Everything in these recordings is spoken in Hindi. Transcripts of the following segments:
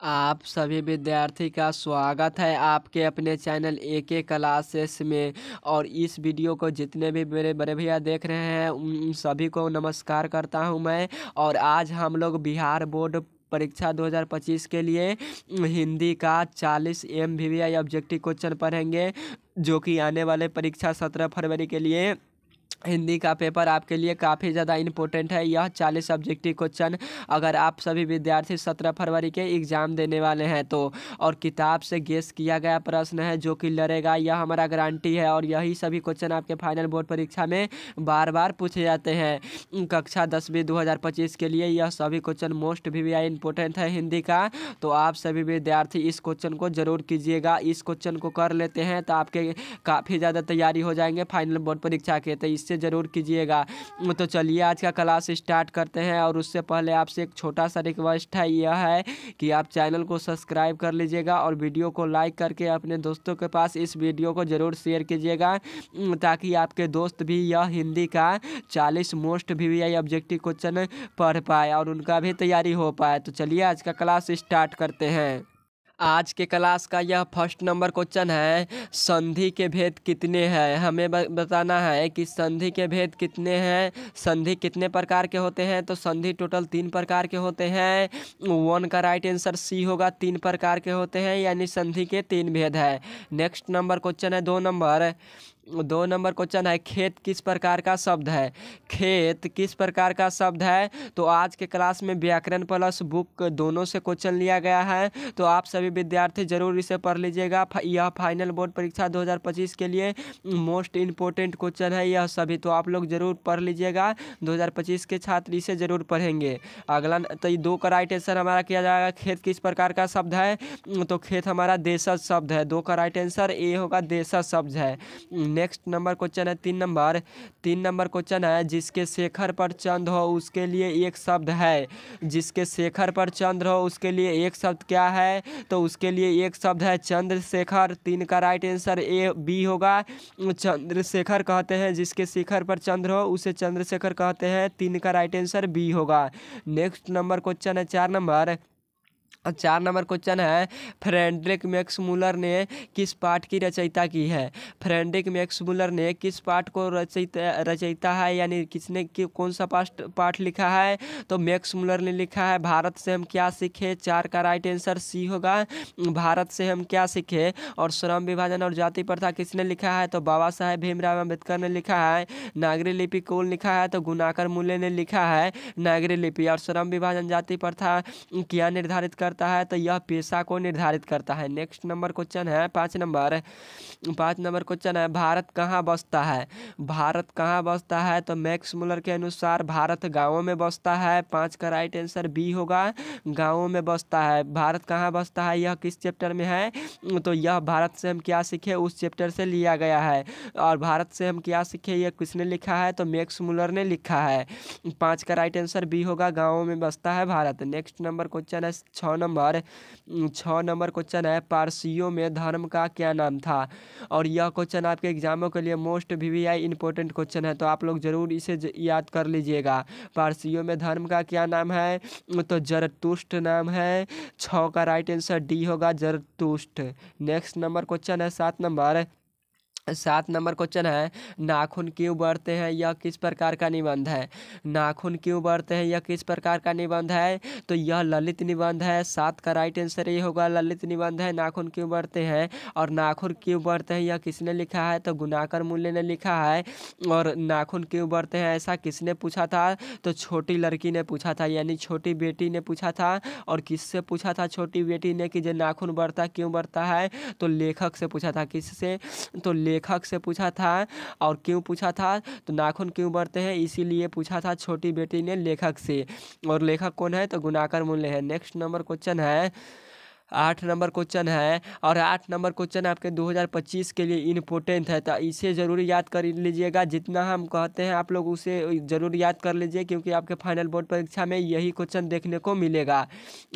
आप सभी विद्यार्थी का स्वागत है आपके अपने चैनल एके क्लासेस में। और इस वीडियो को जितने भी मेरे बड़े भैया देख रहे हैं उन सभी को नमस्कार करता हूं मैं। और आज हम लोग बिहार बोर्ड परीक्षा 2025 के लिए हिंदी का 40 MVVI ऑब्जेक्टिव क्वेश्चन पढ़ेंगे, जो कि आने वाले परीक्षा 17 फरवरी के लिए हिंदी का पेपर आपके लिए काफ़ी ज़्यादा इम्पोर्टेंट है। यह 40 ऑब्जेक्टिव क्वेश्चन अगर आप सभी विद्यार्थी 17 फरवरी के एग्ज़ाम देने वाले हैं तो, और किताब से गेस किया गया प्रश्न है जो कि लड़ेगा, यह हमारा गारंटी है। और यही सभी क्वेश्चन आपके फाइनल बोर्ड परीक्षा में बार बार पूछे जाते हैं। कक्षा 10वीं 2025 के लिए यह सभी क्वेश्चन मोस्ट VVI इम्पोर्टेंट है हिंदी का। तो आप सभी विद्यार्थी इस क्वेश्चन को ज़रूर कीजिएगा। इस क्वेश्चन को कर लेते हैं तो आपके काफ़ी ज़्यादा तैयारी हो जाएंगे फाइनल बोर्ड परीक्षा के, तो इससे ज़रूर कीजिएगा। तो चलिए आज का क्लास स्टार्ट करते हैं। और उससे पहले आपसे एक छोटा सा रिक्वेस्ट है, यह है कि आप चैनल को सब्सक्राइब कर लीजिएगा और वीडियो को लाइक करके अपने दोस्तों के पास इस वीडियो को ज़रूर शेयर कीजिएगा, ताकि आपके दोस्त भी यह हिंदी का 40 मोस्ट VVI ऑब्जेक्टिव क्वेश्चन पढ़ पाए और उनका भी तैयारी हो पाए। तो चलिए आज का क्लास स्टार्ट करते हैं। आज के क्लास का यह फर्स्ट नंबर क्वेश्चन है, संधि के भेद कितने हैं। हमें बताना है कि संधि के भेद कितने हैं। संधि कितने प्रकार के होते हैं, तो संधि टोटल 3 प्रकार के होते हैं। 1 का राइट आंसर सी होगा, 3 प्रकार के होते हैं, यानी संधि के 3 भेद है। नेक्स्ट नंबर क्वेश्चन है 2 नंबर क्वेश्चन है, खेत किस प्रकार का शब्द है। खेत किस प्रकार का शब्द है, तो आज के क्लास में व्याकरण प्लस बुक दोनों से क्वेश्चन लिया गया है। तो आप सभी विद्यार्थी जरूर इसे पढ़ लीजिएगा। यह फाइनल बोर्ड परीक्षा 2025 के लिए मोस्ट इम्पोर्टेंट क्वेश्चन है यह सभी, तो आप लोग जरूर पढ़ लीजिएगा। 2025 के छात्र इसे जरूर पढ़ेंगे। अगला तो ये 2 का राइट आंसर हमारा किया जाएगा, खेत किस प्रकार का शब्द है, तो खेत हमारा देशज शब्द है। 2 का राइट आंसर ए होगा, देशज शब्द है। नेक्स्ट नंबर क्वेश्चन है 3 नंबर क्वेश्चन है, जिसके शेखर पर चंद्र हो उसके लिए एक शब्द है। जिसके शेखर पर चंद्र हो उसके लिए एक शब्द क्या है, तो उसके लिए एक शब्द है चंद्रशेखर। 3 का राइट आंसर ए बी होगा, चंद्रशेखर कहते हैं जिसके शिखर पर चंद्र हो उसे चंद्रशेखर कहते हैं। 3 का राइट आंसर बी होगा। नेक्स्ट नंबर क्वेश्चन है 4 नंबर क्वेश्चन है, फ्रेडरिक मैक्समूलर ने किस पाठ की रचयिता की है। फ्रेडरिक मैक्समूलर ने किस पाठ को रचयिता है, यानी किसने कौन सा पाठ लिखा है, तो मैक्समूलर ने लिखा है भारत से हम क्या सीखे। 4 का राइट आंसर सी होगा, भारत से हम क्या सीखे। और श्रम विभाजन और जाति प्रथा किसने लिखा है, तो बाबा साहेब भीमराव अम्बेडकर ने लिखा है। नागरी लिपि कौन लिखा है, तो गुणाकर मूल्य ने लिखा है नागरी लिपि। और श्रम विभाजन जाति प्रथा क्या निर्धारित करता है, तो यह पेशा को निर्धारित करता है। नेक्स्ट नंबर क्वेश्चन है 5 नंबर क्वेश्चन है, भारत कहाँ बसता है। भारत कहाँ बसता है, तो मैक्समूलर के अनुसार भारत गाँवों में बसता है। 5 का राइट आंसर बी होगा, गाँवों में बसता है। भारत कहाँ बसता है यह किस चैप्टर में है, तो यह भारत से हम क्या सीखे उस चैप्टर से लिया गया है। और भारत से हम क्या सीखे यह किसने लिखा है, तो मैक्समूलर ने लिखा है। 5 का राइट आंसर बी होगा, गाँवों में बसता है भारत। नेक्स्ट नंबर क्वेश्चन है 6 नंबर क्वेश्चन है, पारसियों में धर्म का क्या नाम था। और यह क्वेश्चन आपके एग्जामों के लिए मोस्ट VVI इंपॉर्टेंट क्वेश्चन है, तो आप लोग जरूर इसे याद कर लीजिएगा। पारसियों में धर्म का क्या नाम है, तो जरतुष्ट नाम है। 6 का राइट आंसर डी होगा, जरतुष्ट। नेक्स्ट नंबर क्वेश्चन है 7 नंबर क्वेश्चन है, नाखून क्यों बढ़ते हैं यह किस प्रकार का निबंध है। नाखून क्यों बढ़ते हैं यह किस प्रकार का निबंध है, तो यह ललित निबंध है। 7 का राइट आंसर ये होगा, ललित निबंध है नाखून क्यों बढ़ते हैं। और नाखून क्यों बढ़ते हैं यह किसने लिखा है, तो गुणाकर मूल्य ने लिखा है। और नाखून क्यों बढ़ते हैं ऐसा किसने पूछा था, तो छोटी लड़की ने पूछा था, यानी छोटी बेटी ने पूछा था। और किससे पूछा था छोटी बेटी ने कि जो नाखून बढ़ता क्यों बढ़ता है, तो लेखक से पूछा था। किससे, तो लेखक से पूछा था। और क्यों पूछा था, तो नाखून क्यों बढ़ते हैं इसीलिए पूछा था छोटी बेटी ने लेखक से। और लेखक कौन है, तो गुणाकर मूल्य है। नेक्स्ट नंबर क्वेश्चन है 8 नंबर क्वेश्चन है और 8 नंबर क्वेश्चन आपके 2025 के लिए इम्पोर्टेंट है, तो इसे ज़रूर याद कर लीजिएगा। जितना हम कहते हैं आप लोग उसे ज़रूर याद कर लीजिए, क्योंकि आपके फाइनल बोर्ड परीक्षा में यही क्वेश्चन देखने को मिलेगा।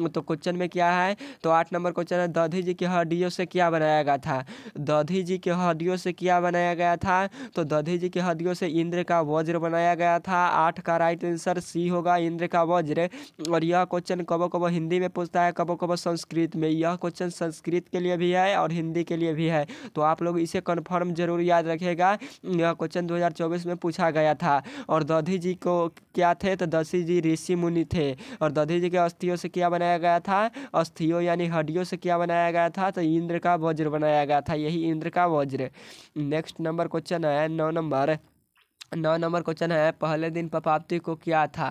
तो क्वेश्चन में क्या है, तो 8 नंबर क्वेश्चन है, दधी जी की हड्डियों से क्या बनाया गया था। दधी जी की हड्डियों से क्या बनाया गया था, तो दधी जी की हड्डियों से इंद्र का वज्र बनाया गया था। 8 का राइट आंसर सी होगा, इंद्र का वज्र। और यह क्वेश्चन कबो कबो हिंदी में पूछता है, कबो कबो संस्कृत में। यह क्वेश्चन संस्कृत के लिए भी है और हिंदी के लिए भी है, तो आप लोग इसे कन्फर्म जरूर याद रखिएगा। यह क्वेश्चन 2024 में पूछा गया था। और दधी जी को क्या थे, तो दधी जी ऋषि मुनि थे। और दधी जी के अस्थियों से क्या बनाया गया था, अस्थियों यानी हड्डियों से क्या बनाया गया था, तो इंद्र का वज्र बनाया गया था, यही इंद्र का वज्र। नेक्स्ट नंबर क्वेश्चन है 9 नंबर क्वेश्चन है, पहले दिन पपाप्ती को क्या था।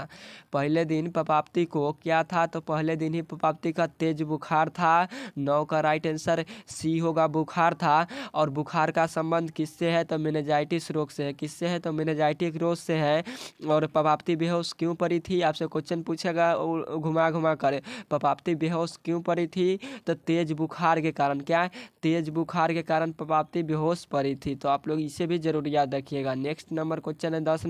पहले दिन पपाप्ती को क्या था, तो पहले दिन ही पपाप्ती का तेज बुखार था। 9 का राइट आंसर सी होगा, बुखार था। और बुखार का संबंध किससे है, तो मेनिंजाइटिस रोग से है। किससे है, तो मेनिंजाइटिस रोग से है। और पपाप्ती बेहोश क्यों पड़ी थी, आपसे क्वेश्चन पूछेगा घुमा घुमा कर। पपाप्ती बेहोश क्यों पड़ी थी, तो तेज बुखार के कारण। क्या, तेज बुखार के कारण पपाप्ती बेहोश पड़ी थी, तो आप लोग इसे भी जरूर याद रखिएगा। नेक्स्ट नंबर क्वेश्चन है 10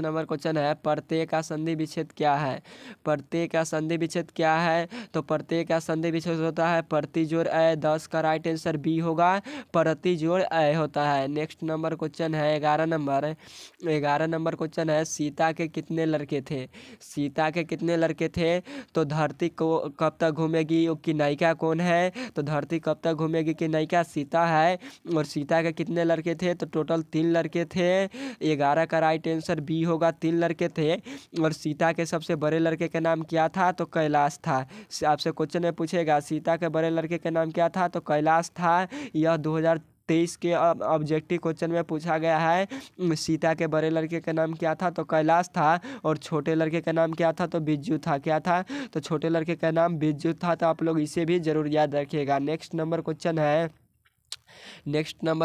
नंबर क्वेश्चन है, प्रत्यय का संधि विच्छेद क्या है। प्रत्यय का संधि विच्छेद क्या है, तो प्रत्यय का संधि विच्छेद होता है प्रति जोड़ अ। 10 का राइट आंसर बी होगा, प्रति जोड़ अ होता है। नेक्स्ट नंबर क्वेश्चन है 11 नंबर क्वेश्चन है, सीता के कितने लड़के थे। सीता के कितने लड़के थे, तो धरती को कब तक घूमेगी की नायिका कौन है, तो धरती कब तक घूमेगी की नायिका सीता है। और सीता के कितने लड़के थे, तो टोटल 3 लड़के थे। 11 का राइट आंसर बी होगा, 3 लड़के थे। और सीता के सबसे बड़े लड़के का नाम क्या था, तो कैलाश था। आपसे क्वेश्चन में पूछेगा सीता के बड़े लड़के का नाम क्या था, तो कैलाश था। यह 2023 के ऑब्जेक्टिव क्वेश्चन में पूछा गया है। सीता के बड़े लड़के का नाम क्या था, तो कैलाश था। और छोटे लड़के का नाम क्या था, तो बिज्जू था। क्या था, तो छोटे लड़के का नाम बिज्जू था। तो आप लोग इसे भी जरूर याद रखिएगा। नेक्स्ट नंबर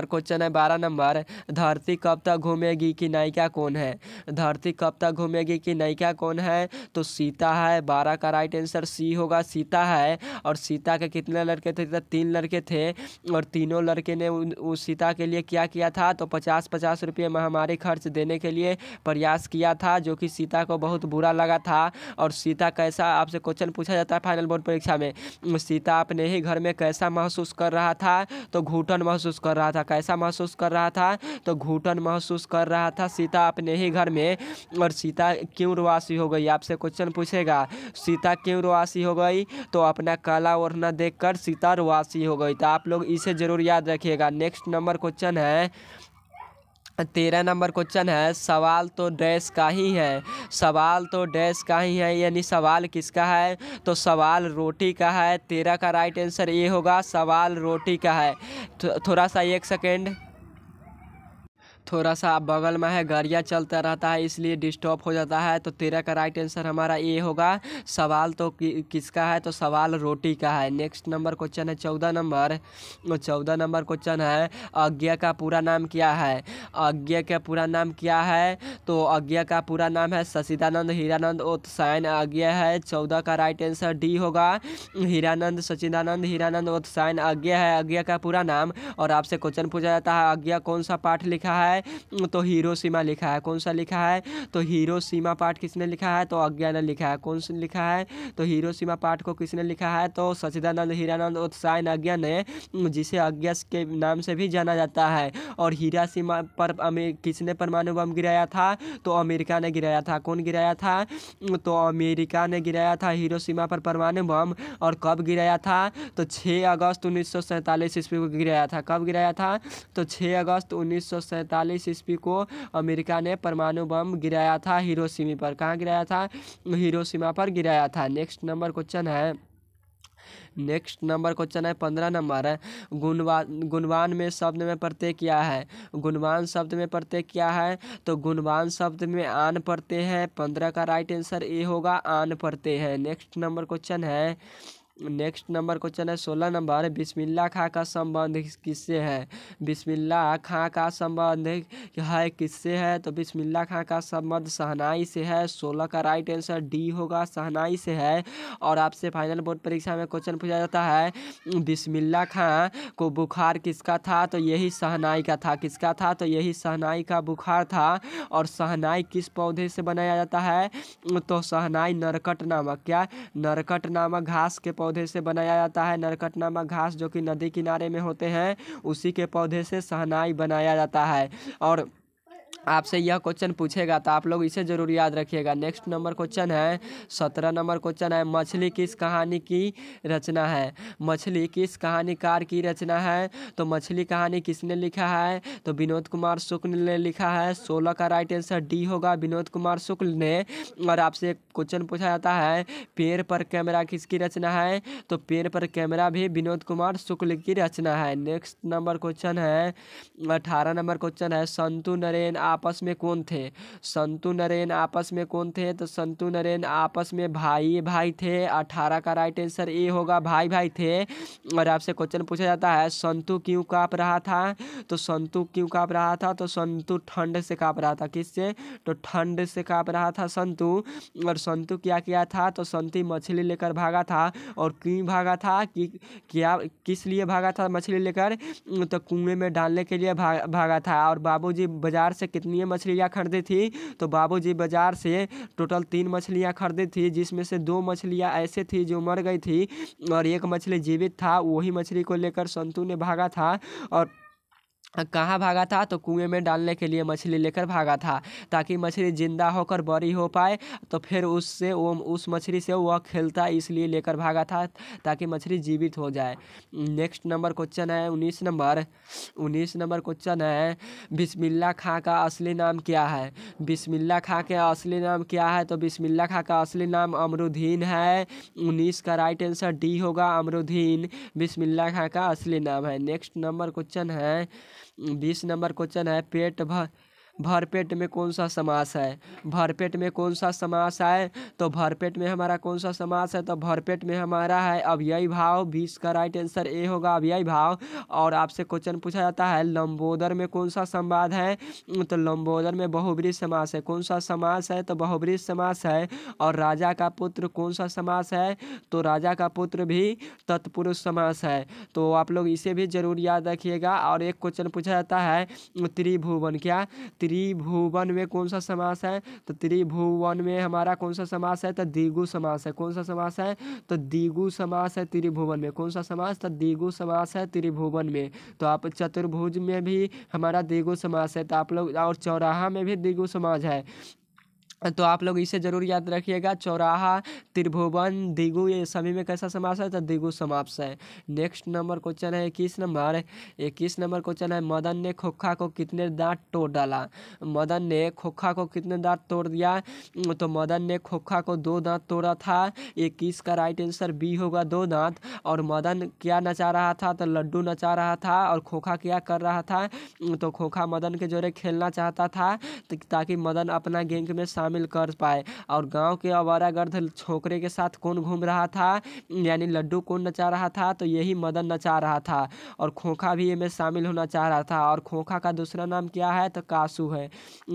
क्वेश्चन है 12 नंबर, धरती कब तक घूमेगी की नायिका कौन है। धरती कब तक घूमेगी की नायिका कौन है, तो सीता है। 12 का राइट आंसर सी होगा, सीता है। और सीता के कितने लड़के थे, तो 3 लड़के थे। और तीनों लड़के ने उस सीता के लिए क्या किया था, तो 50-50 रुपये महामारी खर्च देने के लिए प्रयास किया था, जो कि सीता को बहुत बुरा लगा था। और सीता कैसा, आपसे क्वेश्चन पूछा जाता है फाइनल बोर्ड परीक्षा में, सीता अपने ही घर में कैसा महसूस कर रहा था, तो घुटन महसूस कर रहा था। कैसा महसूस कर रहा था, तो घुटन महसूस कर रहा था सीता अपने ही घर में। और सीता क्यों रुआसी हो गई, आपसे क्वेश्चन पूछेगा सीता क्यों रुआसी हो गई, तो अपना काला ओढ़ना देखकर सीता रुआसी हो गई। तो आप लोग इसे जरूर याद रखिएगा। नेक्स्ट नंबर क्वेश्चन है 13 नंबर क्वेश्चन है, सवाल तो डैश का ही है। सवाल तो डैश का ही है, यानी सवाल किसका है, तो सवाल रोटी का है। 13 का राइट आंसर ये होगा, सवाल रोटी का है। थोड़ा सा 1 सेकेंड, थोड़ा सा बगल में है, गाड़ियाँ चलता रहता है इसलिए डिस्टर्ब हो जाता है। तो 13 का राइट आंसर हमारा ये होगा, सवाल तो किसका है, तो सवाल रोटी का है। नेक्स्ट नंबर क्वेश्चन है 14 नंबर क्वेश्चन है, आज्ञा का पूरा नाम क्या है। आज्ञा का पूरा नाम क्या है, तो आज्ञा का पूरा नाम है सचिदानंद हीरानंद उत्सायन आज्ञा है। 14 का राइट आंसर डी होगा, हीरानंद सचिदानंद हीरानंद उत्सायन आज्ञा है आज्ञा का पूरा नाम। और आपसे क्वेश्चन पूछा जाता है आज्ञा कौन सा पाठ लिखा है, तो हिरोशिमा लिखा है। कौन सा लिखा है, तो हिरोशिमा पाठ किसने लिखा है, तो आज्ञा ने लिखा है। कौन सा लिखा है, तो हिरोशिमा पाठ को किसने लिखा है, तो सचिदानंद हीरानंद उत्सायन आज्ञा ने, जिसे आज्ञा के नाम से भी जाना जाता है। और हिरोशिमा पर किसने परमाणु बम गिराया था, तो अमेरिका ने गिराया था। कौन गिराया था, तो अमेरिका ने गिराया था हिरोशिमा पर परमाणु बम। और कब गिराया था, तो 6 अगस्त 1947 ईस्वी को गिराया था। कब गिराया था, तो 6 अगस्त 1947 ईस्वी को अमेरिका ने परमाणु बम गिराया था हिरोशिमा पर। कहाँ गिराया था, हिरोशिमा पर गिराया था। नेक्स्ट नंबर क्वेश्चन है 15 नंबर है, गुणवान में शब्द में प्रत्यय क्या है। गुणवान शब्द में प्रत्यय क्या है, तो गुणवान शब्द में आन प्रत्यय है। 15 का राइट आंसर ए होगा, आन प्रत्यय है। नेक्स्ट नंबर क्वेश्चन है नेक्स्ट नंबर क्वेश्चन है 16 नंबर, बिस्मिल्लाह खां का संबंध किससे है? बिस्मिल्लाह खां का संबंध है किससे है? तो बिस्मिल्लाह खां का संबंध शहनाई से है। 16 का राइट आंसर डी होगा, शहनाई से है। और आपसे फाइनल बोर्ड परीक्षा में क्वेश्चन पूछा जाता है, बिस्मिल्लाह खां को बुखार किसका था? तो यही शहनाई का था। किसका था? तो यही शहनाई का बुखार था। और शहनाई किस पौधे से बनाया जाता है? तो शहनाई नरकट नामक, क्या, नरकट नामक घास के पौधे से बनाया जाता है। नरकट नामक घास जो कि नदी किनारे में होते हैं, उसी के पौधे से शहनाई बनाया जाता है। और आपसे यह क्वेश्चन पूछेगा तो आप लोग इसे जरूर याद रखिएगा। नेक्स्ट नंबर क्वेश्चन है 17 नंबर क्वेश्चन है, मछली किस कहानी की रचना है? मछली किस कहानीकार की रचना है? तो मछली कहानी किसने लिखा है? तो विनोद कुमार शुक्ल ने लिखा है। 16 का राइट आंसर डी होगा, विनोद कुमार शुक्ल ने। और आपसे एक क्वेश्चन पूछा जाता है, पेड़ पर कैमरा किसकी रचना है? तो पेड़ पर कैमरा भी विनोद कुमार शुक्ल की रचना है। नेक्स्ट नंबर क्वेश्चन है 18 नंबर क्वेश्चन है, संतु नरेन आपस में कौन थे? संतु नरेन आपस में कौन थे? तो संतु नरेन आपस में भाई भाई थे। 18 का राइट आंसर ए होगा, भाई भाई थे। और आपसे क्वेश्चन पूछा जाता है, संतु क्यों कांप रहा था? तो संतु क्यों कांप रहा था? तो संतु ठंड से कांप रहा था। किससे? तो ठंड से कांप रहा था संतु। और संतु क्या किया था? तो संतु मछली लेकर भागा था। और क्यों भागा था? कि क्या किस लिए भागा था मछली लेकर? तो कुएं में डालने के लिए भागा था। और बाबूजी बाजार से कितनी मछलियाँ खरीदी थी? तो बाबूजी बाजार से टोटल 3 मछलियाँ खरीदी थी, जिसमें से 2 मछलियाँ ऐसे थी जो मर गई थी और एक मछली जीवित था। वही मछली को लेकर संतु ने भागा था। और कहाँ भागा था? तो कुएं में डालने के लिए मछली लेकर भागा था, ताकि मछली जिंदा होकर बड़ी हो पाए। तो फिर उससे वो उस मछली से वह खेलता, इसलिए लेकर भागा था ताकि मछली जीवित हो जाए। नेक्स्ट नंबर क्वेश्चन है 19 नंबर क्वेश्चन है, बिस्मिल्लाह खां का असली नाम क्या है? बिस्मिल्लाह खां के असली नाम क्या है? तो बिस्मिल्लाह खां का असली नाम अमरुद्दीन है। 19 का राइट आंसर डी होगा, अमरुद्दीन बिस्मिल्लाह खां का असली नाम है। नेक्स्ट नंबर क्वेश्चन है 20 नंबर क्वेश्चन है, भरपेट में कौन सा समास है? भरपेट में कौन सा समास है? तो भरपेट में हमारा कौन सा समास है? तो भरपेट में हमारा है अव्ययी भाव। 20 का राइट आंसर ए होगा, अव्ययी भाव। और आपसे क्वेश्चन पूछा जाता है, लंबोदर में कौन सा संवाद है? तो लंबोदर में बहुब्रीहि समास है। कौन सा समास है? तो बहुब्रीहि समास है। और राजा का पुत्र कौन सा समास है? तो राजा का पुत्र भी तत्पुरुष समास है। तो आप लोग इसे भी जरूर याद रखिएगा। और एक क्वेश्चन पूछा जाता है, त्रिभुवन, क्या, त्रिभुवन में कौन सा समास है? तो त्रिभुवन में हमारा कौन सा समास है? तो द्विगु समास है। कौन सा समास है? तो द्विगु समास है त्रिभुवन में। कौन सा समास? तो द्विगु समास है त्रिभुवन में। तो आप चतुर्भुज में भी हमारा द्विगु समास है। तो आप लोग, और चौराहा में भी द्विगु समास है। तो आप लोग इसे जरूर याद रखिएगा, चौराहा, त्रिभुवन, द्विगु, ये सभी में कैसा समास है? तो द्विगु समास है। नेक्स्ट नंबर क्वेश्चन है 21 नंबर क्वेश्चन है, मदन ने खोखा को कितने दांत तोड़ डाला? मदन ने खोखा को कितने दांत तोड़ दिया? तो मदन ने खोखा को 2 दांत तोड़ा था। 21 का राइट आंसर बी होगा, 2 दांत। और मदन क्या नचा रहा था? तो लड्डू नचा रहा था। और खोखा क्या कर रहा था? तो खोखा मदन के जोरे खेलना चाहता था, ताकि मदन अपना गैंग में शामिल कर पाए। और गांव के आवारागर्द छोकरे के साथ कौन घूम रहा था? यानी लड्डू कौन नचा रहा था? तो यही मदन नचा रहा था। और खोखा भी इसमें शामिल होना चाह रहा था। और खोखा का दूसरा नाम क्या है? तो कासू है।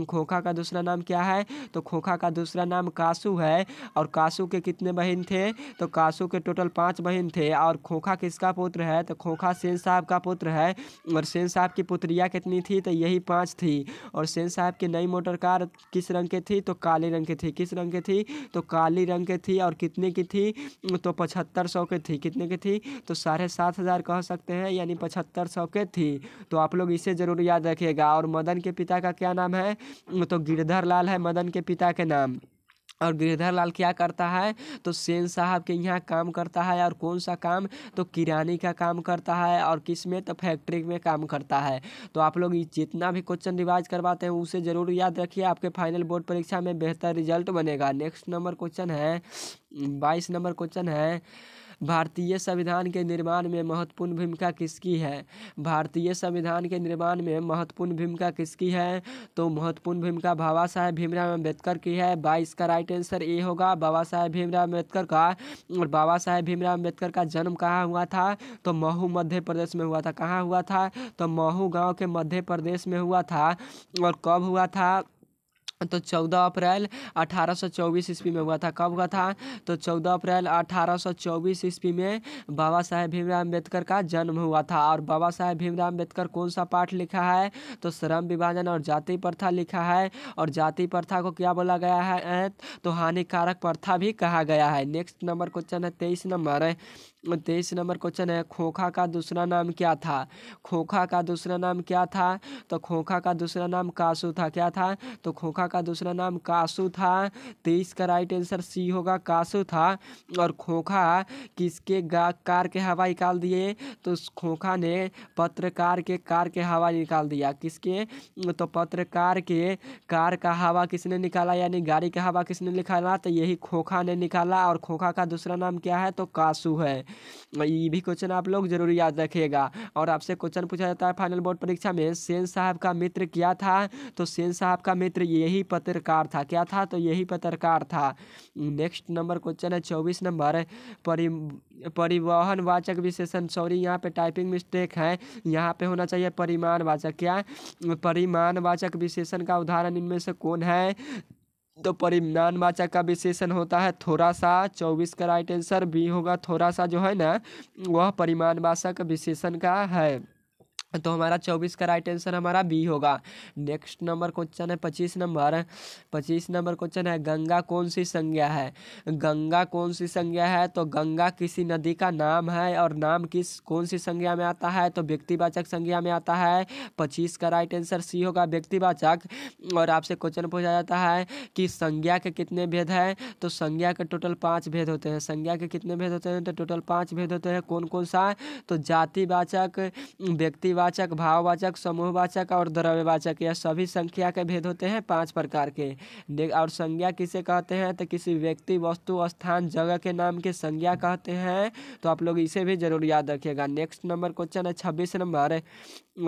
खोखा का दूसरा नाम क्या है? तो खोखा का दूसरा नाम कासू है। और कासू के कितने बहन थे? तो कासू के टोटल 5 बहन थे। और खोखा किसका पुत्र है? तो खोखा सेन साहब का पुत्र है। और सेन साहब की पुत्रियां कितनी थी? तो यही 5 थी। और सेन साहब की नई मोटर कार किस रंग की थी? तो काले रंग की थी। किस रंग की थी? तो काली रंग की थी। और कितने की थी? तो 7500 की थी। कितने की थी? तो 7500 कह सकते हैं, यानी 7500 की थी। तो आप लोग इसे जरूर याद रखिएगा। और मदन के पिता का क्या नाम है? तो गिरधर लाल है मदन के पिता के नाम। और गिरधर लाल क्या करता है? तो सेन साहब के यहाँ काम करता है। और कौन सा काम? तो किरानी का काम करता है। और किस में? तो फैक्ट्री में काम करता है। तो आप लोग जितना भी क्वेश्चन रिवाइज करवाते हैं उसे ज़रूर याद रखिए, आपके फाइनल बोर्ड परीक्षा में बेहतर रिजल्ट बनेगा। नेक्स्ट नंबर क्वेश्चन है 22 नंबर क्वेश्चन है, भारतीय संविधान के निर्माण में महत्वपूर्ण भूमिका किसकी है? भारतीय संविधान के निर्माण में महत्वपूर्ण भूमिका किसकी है? तो महत्वपूर्ण भूमिका बाबा साहेब भीमराव अम्बेडकर की है। 22 का राइट आंसर ए होगा, बाबा साहेब भीमराव अम्बेडकर का। और बाबा साहेब भीमराव अम्बेडकर का जन्म कहाँ हुआ था? तो महू मध्य प्रदेश में हुआ था। कहाँ हुआ था? तो महू गांव के मध्य प्रदेश में हुआ था। और कब हुआ था? तो 14 अप्रैल 1824 ईस्वी में हुआ था। कब हुआ था? तो 14 अप्रैल 1824 ईस्वी में बाबा साहेब भीमराव अम्बेडकर का जन्म हुआ था। और बाबा साहेब भीमराव अम्बेडकर कौन सा पाठ लिखा है? तो श्रम विभाजन और जाति प्रथा लिखा है। और जाति प्रथा को क्या बोला गया है? तो हानिकारक प्रथा भी कहा गया है। नेक्स्ट नंबर क्वेश्चन है 23 नंबर। 23 नंबर क्वेश्चन है, खोखा का दूसरा नाम क्या था? खोखा का दूसरा नाम क्या था? तो खोखा का दूसरा नाम कासू था। क्या था? तो खोखा का दूसरा नाम कासू था। 23 का राइट आंसर सी होगा, कासू था। और खोखा किसके कार के हवा निकाल दिए? तो खोखा ने पत्रकार के कार के हवा निकाल दिया। किसके? तो पत्रकार के कार का हवा किसने निकाला, यानी गाड़ी का हवा किसने निकाला? तो यही खोखा ने निकाला। और खोखा का दूसरा नाम क्या है? तो कासू है। ये भी क्वेश्चन आप लोग जरूर याद रखिएगा। और आपसे क्वेश्चन पूछा जाता है फाइनल बोर्ड परीक्षा में, सेन साहब का मित्र क्या था? तो सेन साहब का मित्र यही पत्रकार था। क्या था? तो यही पत्रकार था। नेक्स्ट नंबर क्वेश्चन है 24 नंबर। परिवहन वाचक विशेषण, सॉरी यहाँ पे टाइपिंग मिस्टेक है, यहाँ पे होना चाहिए परिमाण वाचक। क्या? परिमाण वाचक विशेषण का उदाहरण इनमें से कौन है? तो परिमाण वाचक का विशेषण होता है थोड़ा सा। 24 का राइट आंसर बी होगा, थोड़ा सा जो है ना वह परिमाण वाचक विशेषण का है। तो हमारा 24 का राइट आंसर हमारा बी होगा। नेक्स्ट नंबर क्वेश्चन है 25 नंबर। 25 नंबर क्वेश्चन है, गंगा कौन सी संज्ञा है? गंगा कौन सी संज्ञा है? तो गंगा किसी नदी का नाम है। और नाम कौन सी संज्ञा में आता है? तो व्यक्तिवाचक संज्ञा में आता है। 25 का राइट आंसर सी होगा, व्यक्तिवाचक। और आपसे क्वेश्चन पूछा जाता है कि संज्ञा के कितने भेद हैं? तो संज्ञा के टोटल 5 भेद होते हैं। संज्ञा के कितने भेद होते हैं? तो टोटल 5 भेद होते हैं। कौन कौन सा? तो जातिवाचक, व्यक्तिवाचक, भाववाचक, समूहवाचक और द्रव्यवाचक, यह सभी संख्या के भेद होते हैं 5 प्रकार के। और संज्ञा किसे कहते हैं? तो किसी व्यक्ति, वस्तु, स्थान, जगह के नाम के संज्ञा कहते हैं। तो आप लोग इसे भी जरूर याद रखिएगा। नेक्स्ट नंबर क्वेश्चन है 26 नंबर।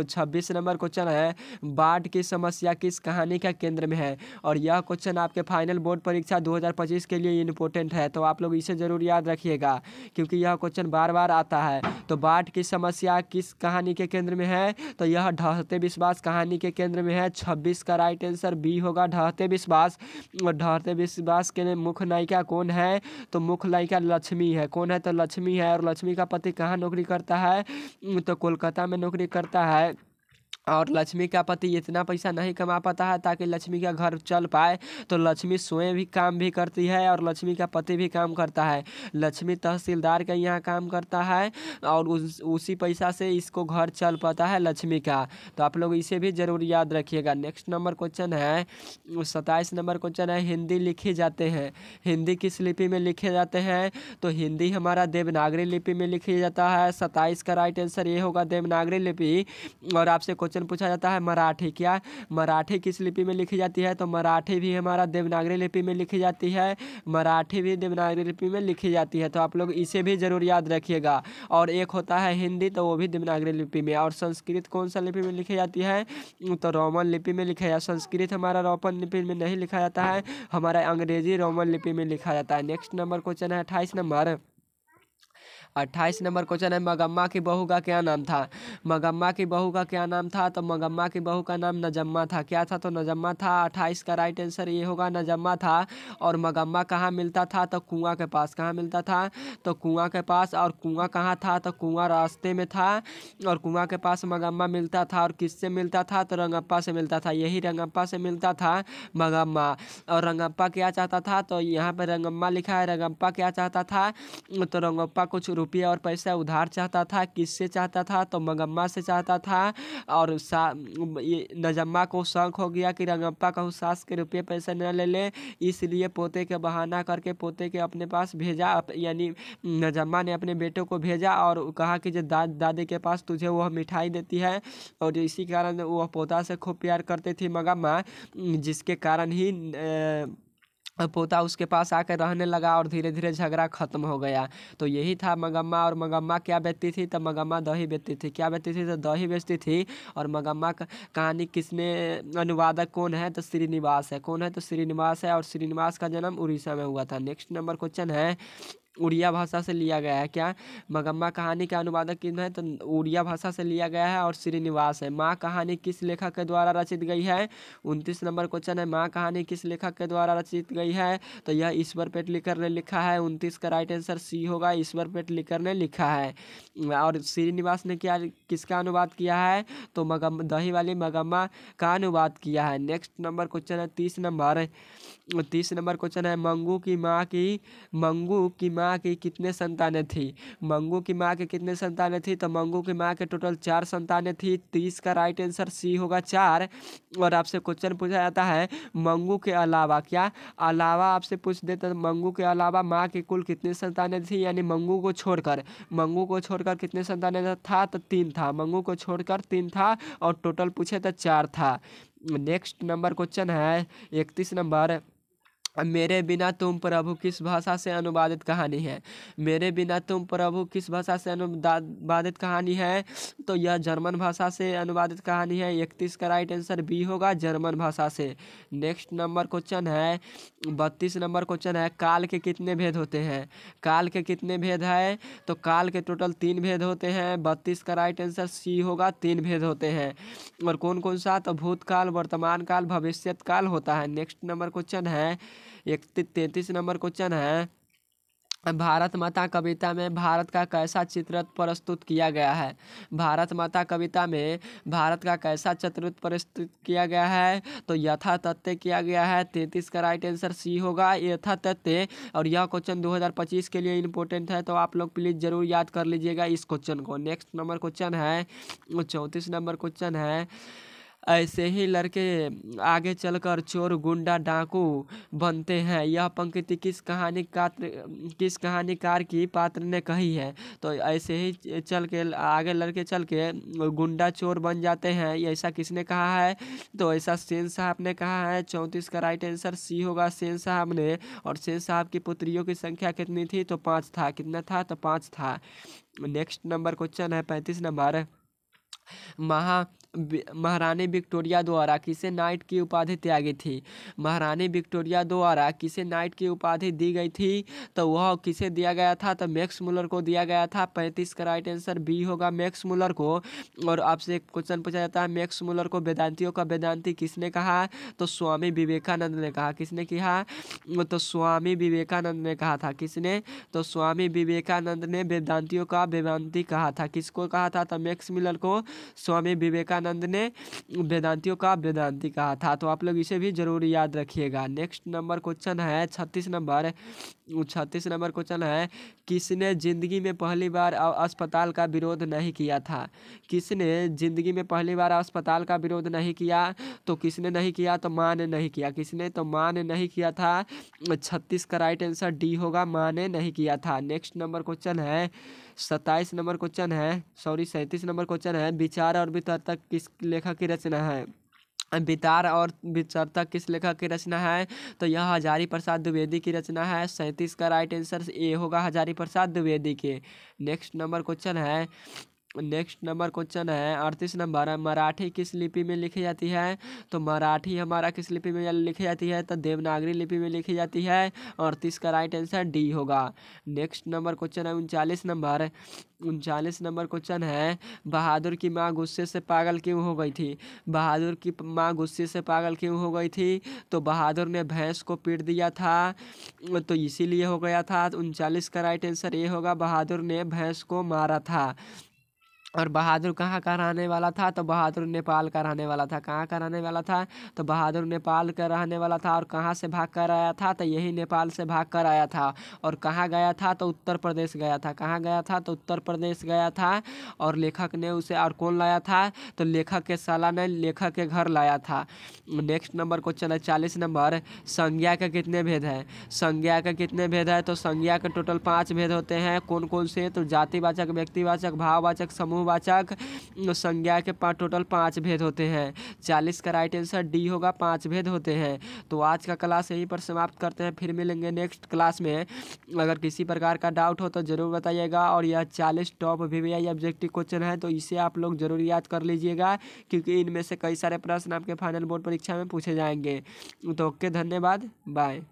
26 नंबर क्वेश्चन है, बाढ़ की समस्या किस कहानी का केंद्र में है? और यह क्वेश्चन आपके फाइनल बोर्ड परीक्षा 2025 के लिए इम्पोर्टेंट है। तो आप लोग इसे जरूर याद रखिएगा क्योंकि यह क्वेश्चन बार बार आता है। तो बाढ़ की समस्या किस कहानी के केंद्र में है? तो यह ढहते विश्वास कहानी के केंद्र में है। 26 का राइट आंसर बी होगा, ढहते विश्वास। और ढहते विश्वास के मुख्य नायिका कौन है? तो मुख्य नायिका लक्ष्मी है। कौन है? तो लक्ष्मी है। और लक्ष्मी का पति कहाँ नौकरी करता है? तो कोलकाता में नौकरी करता है। और लक्ष्मी का पति इतना पैसा नहीं कमा पाता है ताकि लक्ष्मी का घर चल पाए, तो लक्ष्मी स्वयं भी काम भी करती है और लक्ष्मी का पति भी काम करता है। लक्ष्मी तहसीलदार का यहाँ काम करता है और उसी पैसा से इसको घर चल पाता है लक्ष्मी का। तो आप लोग इसे भी जरूर याद रखिएगा। नेक्स्ट नंबर क्वेश्चन है 27 नंबर क्वेश्चन है, हिंदी लिखे जाते हैं। हिंदी किस लिपि में लिखे जाते हैं? तो हिंदी हमारा देवनागरी लिपि में लिखा जाता है। 27 का राइट आंसर ये होगा, देवनागरी लिपि। और आपसे क्वेश्चन पूछा जाता है मराठी, क्या मराठी किस लिपि में लिखी जाती है? तो मराठी भी हमारा देवनागरी लिपि में लिखी जाती है। मराठी भी देवनागरी लिपि में लिखी जाती है। तो आप लोग इसे भी जरूर याद रखिएगा। और एक होता है हिंदी, तो वो भी देवनागरी लिपि में। और संस्कृत कौन सा लिपि में लिखी जाती है? तो रोमन लिपि में लिखा जाता है। संस्कृत हमारा रोमन लिपि में नहीं लिखा जाता है, हमारा अंग्रेजी रोमन लिपि में लिखा जाता है। नेक्स्ट नंबर क्वेश्चन है 28 नंबर। 28 नंबर क्वेश्चन है, मगम्मा की बहू का क्या नाम था? मगम्मा की बहू का क्या नाम था? तो मगम्मा की बहू का नाम नजम्मा था। क्या था? तो नजम्मा था। 28 का राइट आंसर ये होगा, नजम्मा था। और मगम्मा कहाँ मिलता था? तो कुआं के पास। कहाँ मिलता था? तो कुआं के पास। और कुआं कहाँ था? तो कुआं रास्ते में था। और कुआं के पास मगम्मा मिलता था। और किससे मिलता था? तो रंगप्पा से मिलता था। यही रंगप्पा से मिलता था मगम्मा। और रंगप्पा क्या चाहता था? तो यहाँ पर रंगम्मा लिखा है, रंगप्पा क्या चाहता था? तो रंगप्पा कुछ रुपये और पैसा उधार चाहता था। किससे चाहता था? तो मगम्मा से चाहता था। और ये नजम्मा को शक हो गया कि रंगप्पा कहूँ सास के रुपये पैसे न ले ले, इसलिए पोते के बहाना करके पोते के अपने पास भेजा। यानी नजम्मा ने अपने बेटे को भेजा और कहा कि जो दादी के पास तुझे वह मिठाई देती है। और इसी कारण वह पोता से खूब प्यार करती थी मगम्मा, जिसके कारण ही पोता उसके पास आकर रहने लगा और धीरे धीरे झगड़ा खत्म हो गया। तो यही था मगम्मा। और मगम्मा क्या बेचती थी? तो मगम्मा दही बेचती थी। क्या बेचती थी? तो दही बेचती थी। और मगम्मा का कहानी किसने, अनुवादक कौन है? तो श्रीनिवास है। कौन है? तो श्रीनिवास है। और श्रीनिवास का जन्म उड़ीसा में हुआ था। नेक्स्ट नंबर क्वेश्चन है, उड़िया भाषा से लिया गया है। क्या? मगम्मा कहानी का अनुवादक किन है? तो उड़िया भाषा से लिया गया है और श्रीनिवास है। माँ कहानी किस लेखक के द्वारा रचित गई है? 29 नंबर क्वेश्चन है, माँ कहानी किस लेखक के द्वारा रचित गई है? तो यह ईश्वर पेटलिकर ने लिखा है। 29 का राइट आंसर सी होगा, ईश्वर पेटलिकर ने लिखा है। और श्रीनिवास ने क्या किसका अनुवाद किया है? तो दही वाली मगम्मा का अनुवाद किया है। नेक्स्ट नंबर क्वेश्चन है 30 नंबर क्वेश्चन है, मंगू की माँ की कितने संतानें थी? मंगू की माँ के कितने संतानें थी? तो मंगू की माँ के टोटल 4 संतानें थी। 30 का राइट आंसर सी होगा 4। और आपसे क्वेश्चन पूछा जाता है, मंगू के अलावा, क्या अलावा आपसे पूछ देते तो मंगू के अलावा माँ की कुल कितनी संतानें थी? यानी मंगू को छोड़कर कितने संतानें था? तो 3 था। मंगू को छोड़कर 3 था और टोटल पूछे तो 4 था। नेक्स्ट नंबर क्वेश्चन है 31 नंबर, मेरे बिना तुम प्रभु किस भाषा से अनुवादित कहानी है? मेरे बिना तुम प्रभु किस भाषा से अनुवादित कहानी है? तो यह जर्मन भाषा से अनुवादित कहानी है। 31 का राइट आंसर बी होगा, जर्मन भाषा से। नेक्स्ट नंबर क्वेश्चन है 32 नंबर क्वेश्चन है, काल के कितने भेद होते हैं? काल के कितने भेद है? तो काल के टोटल 3 भेद होते हैं। 32 का राइट आंसर सी होगा, 3 भेद होते हैं। और कौन कौन सा? तो भूतकाल, वर्तमान काल, भविष्यत काल होता है। नेक्स्ट नंबर क्वेश्चन है 33 नंबर क्वेश्चन है, भारत माता कविता में भारत का कैसा चित्र प्रस्तुत किया गया है? भारत माता कविता में भारत का कैसा चित्र प्रस्तुत किया गया है? तो यथातथ्य किया गया है। 33 का राइट आंसर सी होगा, यथातथ्य। और यह क्वेश्चन 2025 के लिए इम्पोर्टेंट है, तो आप लोग प्लीज़ ज़रूर याद कर लीजिएगा इस क्वेश्चन को। नेक्स्ट नंबर क्वेश्चन है 34 नंबर क्वेश्चन है, ऐसे ही लड़के आगे चलकर चोर, गुंडा, डाकू बनते हैं। यह पंक्ति किस कहानीकार की पात्र ने कही है? तो ऐसे ही चल के आगे लड़के चल के गुंडा, चोर बन जाते हैं, ये ऐसा किसने कहा है? तो ऐसा सेन साहब ने कहा है। 34 का राइट आंसर सी होगा, सेन साहब ने। और सेन साहब की पुत्रियों की संख्या कितनी थी? तो 5 था। कितना था? तो 5 था। नेक्स्ट नंबर क्वेश्चन है 35 नंबर, महारानी विक्टोरिया द्वारा किसे नाइट की उपाधि त्यागी थी? महारानी विक्टोरिया द्वारा किसे नाइट की उपाधि दी गई थी? तो वह किसे दिया गया था? तो मैक्स मुलर को दिया गया था। 35 का राइट आंसर बी होगा, मैक्स मुलर को। और आपसे एक क्वेश्चन पूछा जाता है, मैक्स मुलर को वेदांतियों का वेदांती किसने कहा? तो स्वामी विवेकानंद ने कहा। किसने कहा? तो स्वामी विवेकानंद ने कहा था। किसने? तो स्वामी विवेकानंद ने वेदांतियों का वेदांती कहा था। किसको कहा था? तो मैक्स मुलर को स्वामी विवेकानंद ने वेदांतियों का वेदांती कहा था। तो आप लोग इसे भी जरूर याद रखिएगा। नेक्स्ट नंबर क्वेश्चन है 36 नंबर क्वेश्चन है, किसने जिंदगी में पहली बार अस्पताल का विरोध नहीं किया था? किसने जिंदगी में पहली बार अस्पताल का विरोध नहीं किया? तो किसने नहीं किया? तो माँ ने नहीं किया। किसने? तो माँ ने नहीं किया था। 36 का राइट आंसर डी होगा, माँ ने नहीं किया था। नेक्स्ट नंबर क्वेश्चन है 27 नंबर क्वेश्चन है, 37 नंबर क्वेश्चन है, विचार और वितर्क किस लेखक की रचना है? विचार और वितर्क किस लेखक की रचना है? तो यह हजारी प्रसाद द्विवेदी की रचना है। 37 का राइट आंसर ए होगा, हजारी प्रसाद द्विवेदी के। नेक्स्ट नंबर क्वेश्चन है 38 नंबर, मराठी किस लिपि में लिखी जाती है? तो मराठी हमारा किस लिपि में लिखी जाती है? तो देवनागरी लिपि में लिखी जाती है। 38 का राइट आंसर डी होगा। नेक्स्ट नंबर क्वेश्चन है 39 नंबर क्वेश्चन है, बहादुर की माँ गुस्से से पागल क्यों हो गई थी? बहादुर की माँ गुस्से से पागल क्यों हो गई थी? तो बहादुर ने भैंस को पीट दिया था, तो इसीलिए हो गया था। 39 का राइट आंसर ये होगा, बहादुर ने भैंस को मारा था। और बहादुर कहाँ का रहने वाला था? तो बहादुर नेपाल का रहने वाला था। कहाँ का रहने वाला था? तो बहादुर नेपाल का रहने वाला था। और कहाँ से भाग कर आया था? तो यही नेपाल से भाग कर आया था। और कहाँ गया था? तो उत्तर प्रदेश गया था। कहाँ गया था? तो उत्तर प्रदेश गया था। और लेखक ने उसे, और कौन लाया था? तो लेखक के साला ने लेखक के घर लाया था। नेक्स्ट नंबर क्वेश्चन है 40 नंबर, संज्ञा के कितने भेद हैं? संज्ञा के कितने भेद है? तो संज्ञा के टोटल 5 भेद होते हैं। कौन कौन से? तो जातिवाचक, व्यक्तिवाचक, भाववाचक, समूह समूहवाचक संज्ञा के टोटल 5 भेद होते हैं। 40 का राइट आंसर डी होगा, 5 भेद होते हैं। तो आज का क्लास यहीं पर समाप्त करते हैं, फिर मिलेंगे नेक्स्ट क्लास में। अगर किसी प्रकार का डाउट हो तो ज़रूर बताइएगा। और यह 40 टॉप VVI ऑब्जेक्टिव क्वेश्चन है, तो इसे आप लोग ज़रूर याद कर लीजिएगा, क्योंकि इनमें से कई सारे प्रश्न आपके फाइनल बोर्ड परीक्षा में पूछे जाएंगे। तो ओके, धन्यवाद, बाय।